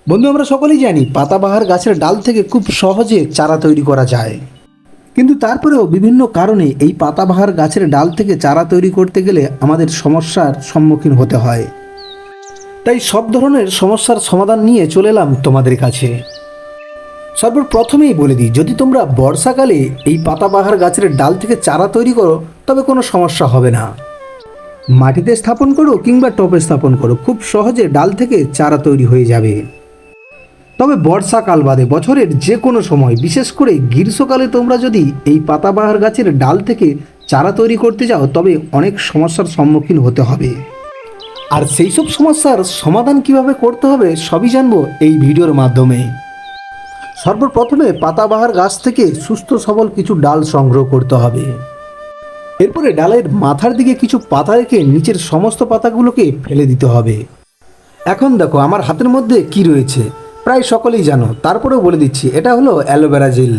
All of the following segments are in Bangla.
বন্ধু, আমরা সকলেই জানি পাতাবাহার গাছের ডাল থেকে খুব সহজে চারা তৈরি করা যায়। কিন্তু তারপরেও বিভিন্ন কারণে এই পাতাবাহার গাছের ডাল থেকে চারা তৈরি করতে গেলে আমাদের সমস্যার সম্মুখীন হতে হয়। তাই সব ধরনের সমস্যার সমাধান নিয়ে চলে এলাম তোমাদের কাছে। সর্বপ্রথমেই বলে দিই, যদি তোমরা বর্ষাকালে এই পাতাবাহার গাছের ডাল থেকে চারা তৈরি করো তবে কোনো সমস্যা হবে না। মাটিতে স্থাপন করো কিংবা টবে স্থাপন করো, খুব সহজে ডাল থেকে চারা তৈরি হয়ে যাবে। তবে বর্ষাকাল বাদে বছরের যে কোনো সময়, বিশেষ করে গ্রীষ্মকালে তোমরা যদি এই পাতাবাহার গাছের ডাল থেকে চারা তৈরি করতে যাও তবে অনেক সমস্যার সম্মুখীন হতে হবে। আর সেই সব সমস্যার সমাধান কিভাবে করতে হবে সবই জানবো এই ভিডিওর মাধ্যমে। সর্বপ্রথমে পাতাবাহার গাছ থেকে সুস্থ সবল কিছু ডাল সংগ্রহ করতে হবে। এরপরে ডালের মাথার দিকে কিছু পাতা রেখে নিচের সমস্ত পাতাগুলোকে ফেলে দিতে হবে। এখন দেখো আমার হাতের মধ্যে কি রয়েছে, প্রায় সকলেই জানো, তারপরেও বলে দিচ্ছি, এটা হলো অ্যালোভেরা জেল।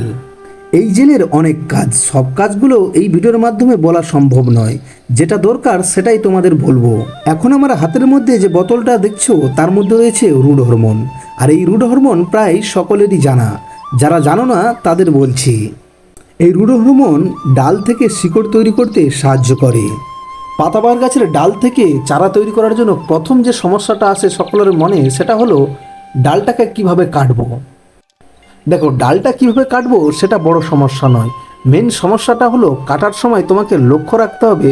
এই জেলের অনেক কাজ, সব কাজগুলো এই ভিডিওর মাধ্যমে বলা সম্ভব নয়। যেটা দরকার সেটাই তোমাদের বলবো। এখন আমার হাতের মধ্যে যে বোতলটা দেখছো তার মধ্যে রয়েছে রুট হরমোন। আর এই রুট হরমোন প্রায় সকলেরই জানা, যারা জানো না তাদের বলছি। এই রুট হরমোন ডাল থেকে শিকড় তৈরি করতে সাহায্য করে। পাতাবাহার গাছের ডাল থেকে চারা তৈরি করার জন্য প্রথম যে সমস্যাটা আসে সকলের মনে, সেটা হলো ডালটাকে কিভাবে কাটবো। দেখো, ডালটা কিভাবে কাটবো সেটা বড় সমস্যা নয়। মেন সমস্যাটা হলো কাটার সময় তোমাকে লক্ষ্য রাখতে হবে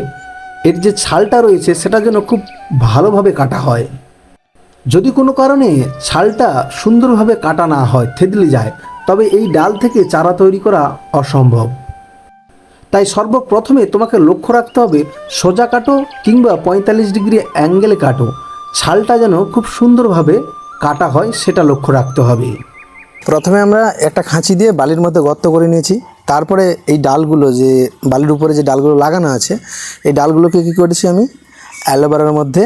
এর যে ছালটা রয়েছে সেটা যেন খুব ভালোভাবে কাটা হয়। যদি কোনো কারণে ছালটা সুন্দরভাবে কাটা না হয়, থেতলে যায়, তবে এই ডাল থেকে চারা তৈরি করা অসম্ভব। তাই সর্বপ্রথমে তোমাকে লক্ষ্য রাখতে হবে সোজা কাটো কিংবা 45 ডিগ্রি অ্যাঙ্গেলে কাটো, ছালটা যেন খুব সুন্দরভাবে কাটা হয় সেটা লক্ষ্য রাখতে হবে। প্রথমে আমরা একটা খাঁচি দিয়ে বালির মধ্যে গর্ত করে নিয়েছি। তারপরে এই ডালগুলো, যে বালির উপরে যে ডালগুলো লাগানো আছে, এই ডালগুলোকে কী করেছি, আমি অ্যালোভেরার মধ্যে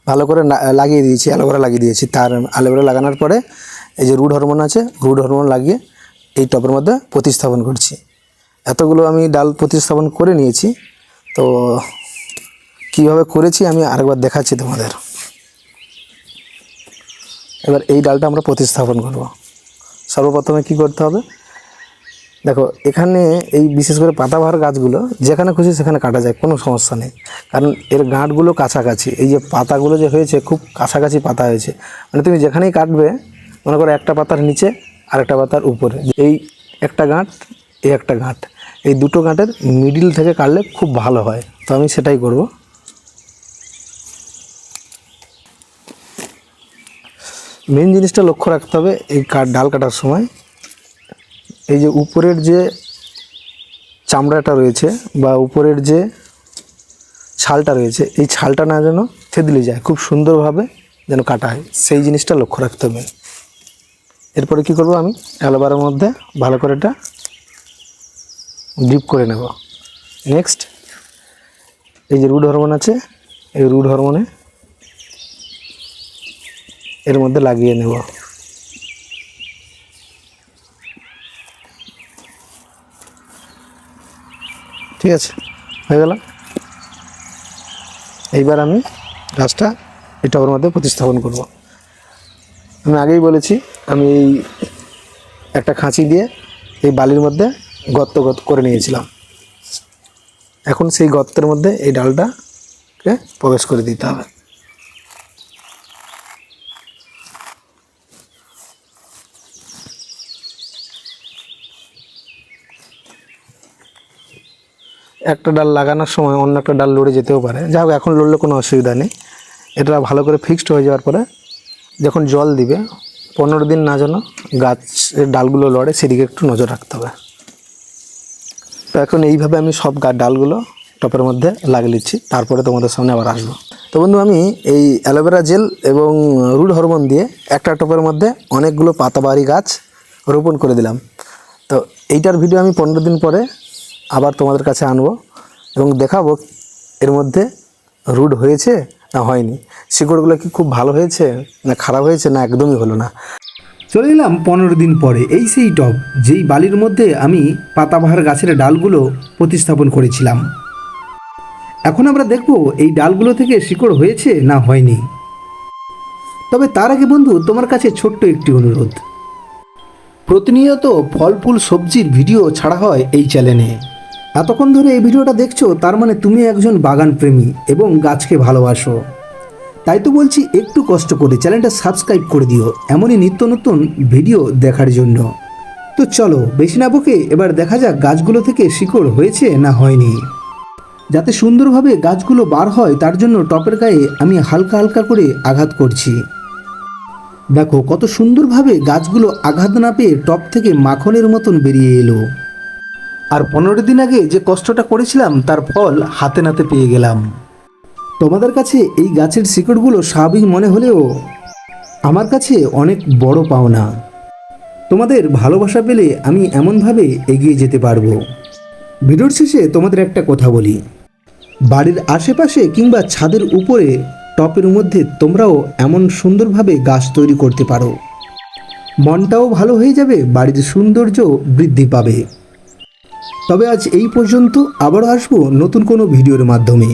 ভালো করে লাগিয়ে দিয়েছি, অ্যালোভেরা লাগিয়ে দিয়েছি। তার অ্যালোভেরা লাগানোর পরে এই যে রুট হরমোন আছে, রুট হরমোন লাগিয়ে এই টবের মধ্যে প্রতিস্থাপন করছি। এতগুলো আমি ডাল প্রতিস্থাপন করে নিয়েছি। তো কীভাবে করেছি আমি আরেকবার দেখাচ্ছি তোমাদের। এবার এই ডালটা আমরা প্রতিস্থাপন করব। সর্বপ্রথমে কি করতে হবে, দেখো এখানে এই বিশেষ করে পাতাবাহার গাছগুলো যেখানে খুশি সেখানে কাটা যায়, কোনো সমস্যা নেই, কারণ এর গাঁটগুলো কাছাকাছি। এই যে পাতাগুলো যে হয়েছে খুব কাছাকাছি পাতা হয়েছে, মানে তুমি যেখানেই কাটবে, মনে করো একটা পাতার নিচে আর একটা পাতার উপরে, এই একটা গাঁট, এই একটা গাঁট, এই দুটো গাঁটের মিডিল থেকে কাটলে খুব ভালো হয়। তো আমি সেটাই করব। মেন জিনিসটা লক্ষ্য রাখতে হবে এই ডাল কাটার সময়, এই যে উপরের যে চামড়াটা রয়েছে বা উপরের যে ছালটা রয়েছে, এই ছালটা না যেন থেতলে যায়, খুব সুন্দরভাবে যেন কাটা হয়, সেই জিনিসটা লক্ষ্য রাখতে হবে। এরপরে কি করব, আমি অ্যালোভেরার মধ্যে ভালো করে এটা ডিপ করে নেব। নেক্সট এই যে রুট হরমোন আছে, এই রুট হরমোনে এর মধ্যে লাগিয়ে নেব। ঠিক আছে, হয়ে গেল। এইবার আমি গাছটা এই টবের মধ্যে প্রতিস্থাপন করব। আমি আগেই বলেছি, আমি এই একটা খাঁচি দিয়ে এই বালির মধ্যে গর্ত করে নিয়েছিলাম। এখন সেই গর্তের মধ্যে এই ডালটাকে প্রবেশ করে দিতে হবে। একটা ডাল লাগানোর সময় অন্য একটা ডাল লড়ে যেতেও পারে, যা হোক এখন লড়লে কোনো অসুবিধা নেই। এটা ভালো করে ফিক্সড হয়ে যাওয়ার পরে যখন জল দিবে, 15 দিন না যেন গাছের ডালগুলো লড়ে সেদিকে একটু নজর রাখতে হবে। তো এখন এইভাবে আমি সব ডালগুলো টপের মধ্যে লাগিয়ে নিচ্ছি, তারপরে তোমাদের সামনে আবার আসবো। তো বন্ধু, আমি এই অ্যালোভেরা জেল এবং রুট হরমোন দিয়ে একটা টপের মধ্যে অনেকগুলো পাতাবাহারি গাছ রোপণ করে দিলাম। তো এইটার ভিডিও আমি 15 দিন পরে আবার তোমাদের কাছে আনবো এবং দেখাবো এর মধ্যে রুট হয়েছে না হয়নি, শিকড়গুলো কি খুব ভালো হয়েছে না খারাপ হয়েছে না একদমই হলো না। চলে এলাম 15 দিন পরে। এই সেই টব যেই বালির মধ্যে আমি পাতাবাহার গাছের ডালগুলো প্রতিস্থাপন করেছিলাম। এখন আমরা দেখব এই ডালগুলো থেকে শিকড় হয়েছে না হয়নি। তবে তার আগে বন্ধু, তোমার কাছে ছোট্ট একটি অনুরোধ। প্রতিনিয়ত ফল ফুল সবজির ভিডিও ছাড়া হয় এই চ্যানেলে। এতক্ষণ ধরে এই ভিডিওটা দেখছো, তার মানে তুমি একজন বাগান প্রেমী এবং গাছকে ভালোবাসো। তাই তো বলছি, একটু কষ্ট করে চ্যানেলটা সাবস্ক্রাইব করে দিও এমনই নিত্য নতুন ভিডিও দেখার জন্য। তো চলো বেশি না বকে এবার দেখা যাক গাছগুলো থেকে শিকড় হয়েছে না হয়নি। যাতে সুন্দরভাবে গাছগুলো বার হয় তার জন্য টপের গায়ে আমি হালকা হালকা করে আঘাত করছি। দেখো কত সুন্দরভাবে গাছগুলো আঘাত না পেয়ে টপ থেকে মাখনের মতন বেরিয়ে এলো। আর 15 দিন আগে যে কষ্টটা করেছিলাম তার ফল হাতে নাতে পেয়ে গেলাম। তোমাদের কাছে এই গাছের শিকড়গুলো স্বাভাবিক মনে হলেও আমার কাছে অনেক বড় পাওনা। তোমাদের ভালোবাসা পেলে আমি এমনভাবে এগিয়ে যেতে পারবো। ভিডিওর শেষে তোমাদের একটা কথা বলি, বাড়ির আশেপাশে কিংবা ছাদের উপরে টপের মধ্যে তোমরাও এমন সুন্দরভাবে গাছ তৈরি করতে পারো। মনটাও ভালো হয়ে যাবে, বাড়ির সৌন্দর্য বৃদ্ধি পাবে। তবে আজ এই পর্যন্ত, আবারও আসবো নতুন কোনো ভিডিওর মাধ্যমে।